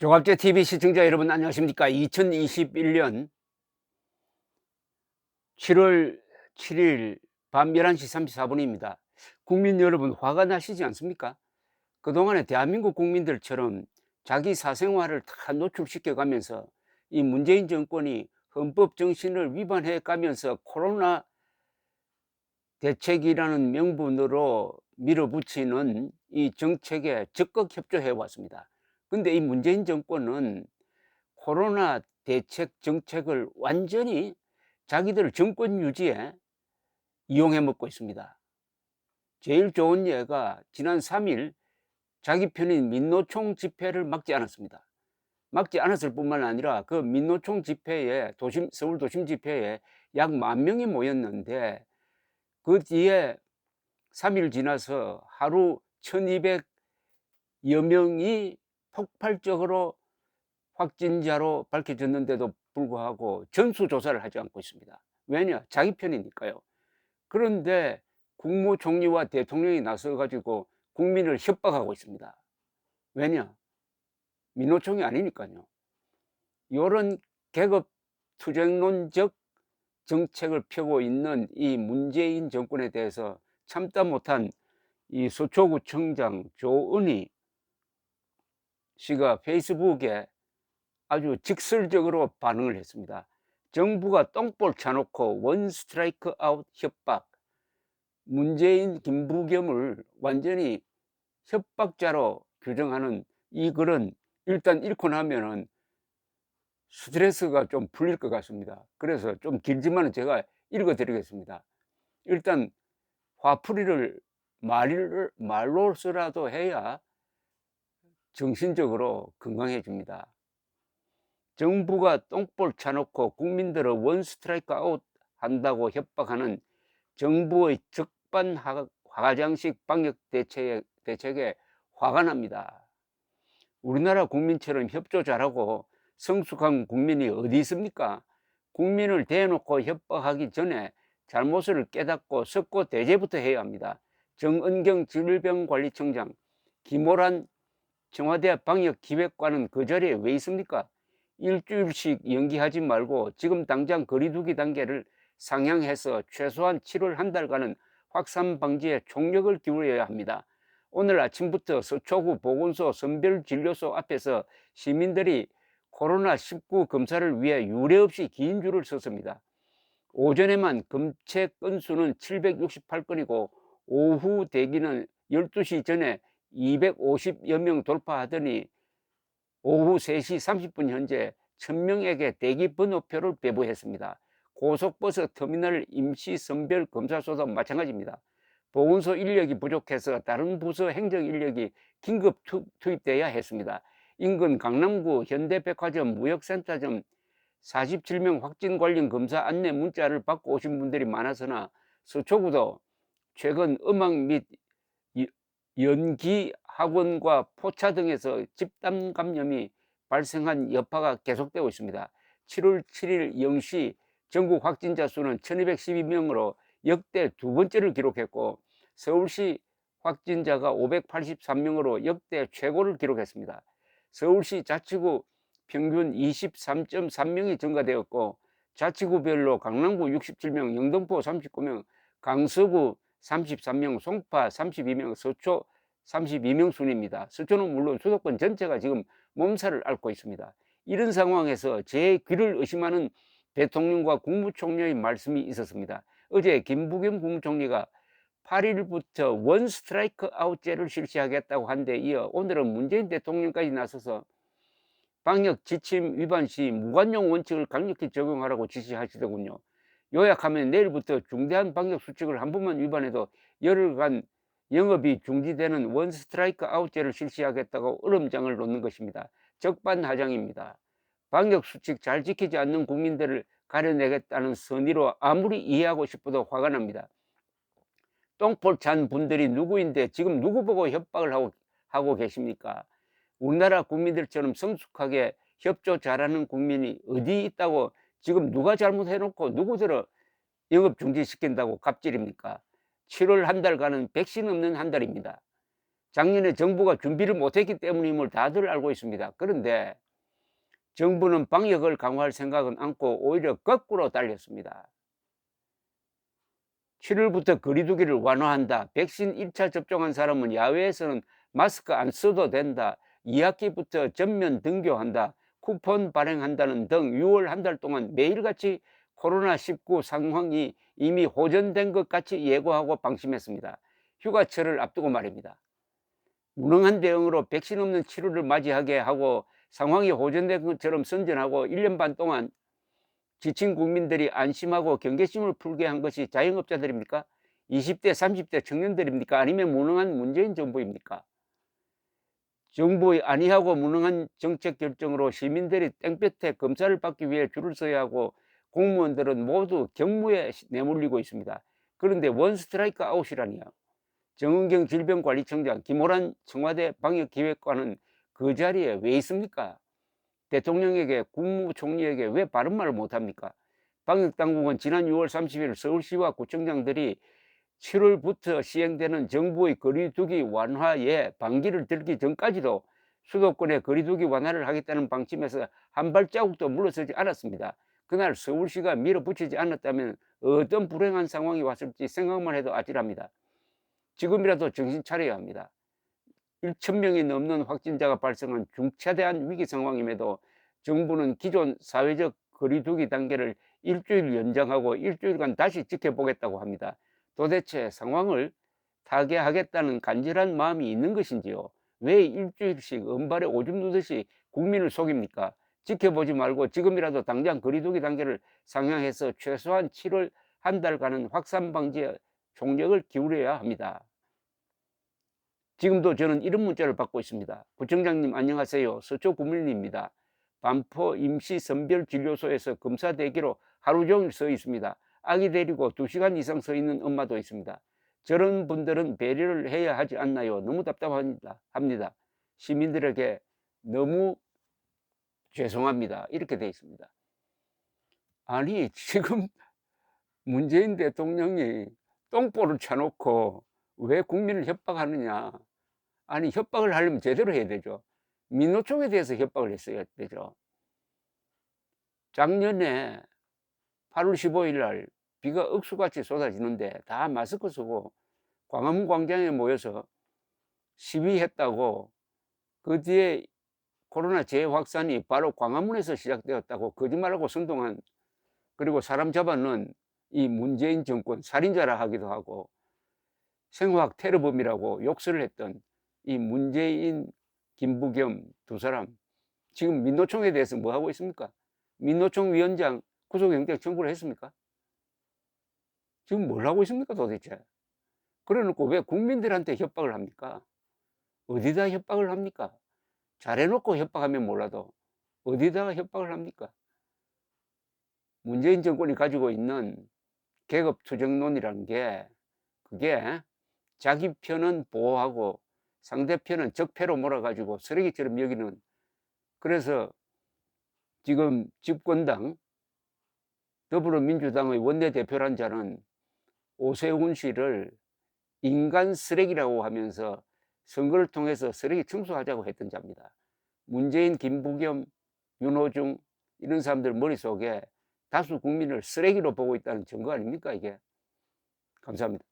조갑제 TV 시청자 여러분 안녕하십니까? 2021년 7월 7일 밤 11시 34분입니다. 국민 여러분 화가 나시지 않습니까? 그동안에 대한민국 국민들처럼 자기 사생활을 다 노출시켜 가면서 이 문재인 정권이 헌법 정신을 위반해 가면서 코로나 대책이라는 명분으로 밀어붙이는 이 정책에 적극 협조해 왔습니다. 근데 이 문재인 정권은 코로나 대책 정책을 완전히 자기들 정권 유지에 이용해 먹고 있습니다. 제일 좋은 예가 지난 3일 자기 편인 민노총 집회를 막지 않았습니다. 막지 않았을 뿐만 아니라 그 민노총 집회에 서울 도심 집회에 약 10,000명이 모였는데 그 뒤에 3일 지나서 하루 1,200여 명이 폭발적으로 확진자로 밝혀졌는데도 불구하고 전수조사를 하지 않고 있습니다. 왜냐? 자기 편이니까요. 그런데 국무총리와 대통령이 나서가지고 국민을 협박하고 있습니다. 왜냐? 민노총이 아니니까요. 이런 계급 투쟁론적 정책을 펴고 있는 이 문재인 정권에 대해서 참다 못한 이 서초구청장 조은희 씨가 페이스북에 아주 직설적으로 반응을 했습니다. 정부가 똥볼 차놓고 원 스트라이크 아웃 협박, 문재인 김부겸을 완전히 협박자로 규정하는 이 글은 일단 읽고 나면은 스트레스가 좀 풀릴 것 같습니다. 그래서 좀 길지만 제가 읽어 드리겠습니다. 일단 화풀이를 말로서라도 해야 정신적으로 건강해집니다. 정부가 똥볼 차놓고 국민들을 원 스트라이크 아웃 한다고 협박하는 정부의 적반하장식 방역 대책에 화가 납니다. 우리나라 국민처럼 협조 잘하고 성숙한 국민이 어디 있습니까? 국민을 대놓고 협박하기 전에 잘못을 깨닫고 석고 대죄부터 해야 합니다. 정은경 질병관리청장, 김호란 청와대 방역기획관은 그 자리에 왜 있습니까? 일주일씩 연기하지 말고 지금 당장 거리두기 단계를 상향해서 최소한 7월 한 달간은 확산 방지에 총력을 기울여야 합니다. 오늘 아침부터 서초구 보건소 선별진료소 앞에서 시민들이 코로나19 검사를 위해 유례 없이 긴 줄을 섰습니다. 오전에만 검체 건수는 768건이고 오후 대기는 12시 전에 250여 명 돌파하더니 오후 3시 30분 현재 1,000명에게 대기 번호표를 배부했습니다. 고속버스 터미널 임시 선별 검사소도 마찬가지입니다. 보건소 인력이 부족해서 다른 부서 행정 인력이 긴급 투입돼야 했습니다. 인근 강남구 현대백화점 무역센터점 47명 확진 관련 검사 안내 문자를 받고 오신 분들이 많아서나 서초구도 최근 음악 및 연기 학원과 포차 등에서 집단 감염이 발생한 여파가 계속되고 있습니다. 7월 7일 0시 전국 확진자 수는 1,212명으로 역대 두 번째를 기록했고 서울시 확진자가 583명으로 역대 최고를 기록했습니다. 서울시 자치구 평균 23.3명이 증가되었고 자치구별로 강남구 67명, 영등포 39명, 강서구 33명, 송파 32명, 서초 32명 순입니다. 서초는 물론 수도권 전체가 지금 몸살을 앓고 있습니다. 이런 상황에서 제 귀를 의심하는 대통령과 국무총리의 말씀이 있었습니다. 어제 김부겸 국무총리가 8일부터 원 스트라이크 아웃제를 실시하겠다고 한 데 이어 오늘은 문재인 대통령까지 나서서 방역 지침 위반 시 무관용 원칙을 강력히 적용하라고 지시하시더군요. 요약하면 내일부터 중대한 방역 수칙을 한 번만 위반해도 열흘간 영업이 중지되는 원 스트라이크 아웃제를 실시하겠다고 얼음장을 놓는 것입니다. 적반하장입니다. 방역 수칙 잘 지키지 않는 국민들을 가려내겠다는 선의로 아무리 이해하고 싶어도 화가 납니다. 똥볼 찬 분들이 누구인데 지금 누구 보고 협박을 하고 계십니까? 우리나라 국민들처럼 성숙하게 협조 잘하는 국민이 어디 있다고 지금 누가 잘못해놓고 누구들을 영업 중지시킨다고 갑질입니까? 7월 한 달간은 백신 없는 한 달입니다. 작년에 정부가 준비를 못했기 때문임을 다들 알고 있습니다. 그런데 정부는 방역을 강화할 생각은 않고 오히려 거꾸로 달렸습니다. 7월부터 거리두기를 완화한다. 백신 1차 접종한 사람은 야외에서는 마스크 안 써도 된다. 2학기부터 전면 등교한다. 쿠폰 발행한다는 등 6월 한 달 동안 매일같이 코로나19 상황이 이미 호전된 것 같이 예고하고 방심했습니다. 휴가철을 앞두고 말입니다. 무능한 대응으로 백신 없는 7월을 맞이하게 하고 상황이 호전된 것처럼 선전하고 1년 반 동안 지친 국민들이 안심하고 경계심을 풀게 한 것이 자영업자들입니까? 20대 30대 청년들입니까? 아니면 무능한 문재인 정부입니까? 정부의 안이하고 무능한 정책 결정으로 시민들이 땡볕에 검사를 받기 위해 줄을 서야 하고 공무원들은 모두 경무에 내몰리고 있습니다. 그런데 원스트라이크 아웃이라니요. 정은경 질병관리청장, 김호란 청와대 방역기획관은 그 자리에 왜 있습니까? 대통령에게, 국무총리에게 왜 바른 말을 못합니까? 방역당국은 지난 6월 30일 서울시와 구청장들이 7월부터 시행되는 정부의 거리두기 완화에 반기를 들기 전까지도 수도권의 거리두기 완화를 하겠다는 방침에서 한 발자국도 물러서지 않았습니다. 그날 서울시가 밀어붙이지 않았다면 어떤 불행한 상황이 왔을지 생각만 해도 아찔합니다. 지금이라도 정신 차려야 합니다. 1,000명이 넘는 확진자가 발생한 중차대한 위기 상황임에도 정부는 기존 사회적 거리두기 단계를 일주일 연장하고 일주일간 다시 지켜보겠다고 합니다. 도대체 상황을 타개하겠다는 간절한 마음이 있는 것인지요? 왜 일주일씩 은발에 오줌 누듯이 국민을 속입니까? 지켜보지 말고 지금이라도 당장 거리두기 단계를 상향해서 최소한 7월 한 달간은 확산 방지에 총력을 기울여야 합니다. 지금도 저는 이런 문자를 받고 있습니다. 구청장님 안녕하세요. 서초구민리입니다. 반포 임시선별진료소에서 검사 대기로 하루 종일 서 있습니다. 아기 데리고 2시간 이상 서 있는 엄마도 있습니다. 저런 분들은 배려를 해야 하지 않나요? 너무 답답합니다. 시민들에게 너무 죄송합니다. 이렇게 되어 있습니다. 아니 지금 문재인 대통령이 똥볼을 쳐놓고 왜 국민을 협박하느냐. 아니 협박을 하려면 제대로 해야 되죠. 민노총에 대해서 협박을 했어야 되죠. 작년에 8월 15일 날 비가 억수같이 쏟아지는데 다 마스크 쓰고 광화문 광장에 모여서 시위했다고, 그 뒤에 코로나 재확산이 바로 광화문에서 시작되었다고 거짓말하고 선동한, 그리고 사람 잡아놓은 이 문재인 정권 살인자라 하기도 하고 생화학 테러범이라고 욕설을 했던 이 문재인, 김부겸 두 사람 지금 민노총에 대해서 뭐 하고 있습니까? 민노총 위원장 구속영장 청구를 했습니까? 지금 뭘 하고 있습니까 도대체? 그래놓고 왜 국민들한테 협박을 합니까? 어디다 협박을 합니까? 잘해놓고 협박하면 몰라도 어디다가 협박을 합니까? 문재인 정권이 가지고 있는 계급투쟁론이라는 게, 그게 자기 편은 보호하고 상대편은 적폐로 몰아가지고 쓰레기처럼 여기는, 그래서 지금 집권당 더불어민주당의 원내대표란 자는 오세훈 씨를 인간 쓰레기라고 하면서 선거를 통해서 쓰레기 청소하자고 했던 자입니다. 문재인, 김부겸, 윤호중 이런 사람들 머릿속에 다수 국민을 쓰레기로 보고 있다는 증거 아닙니까 이게? 감사합니다.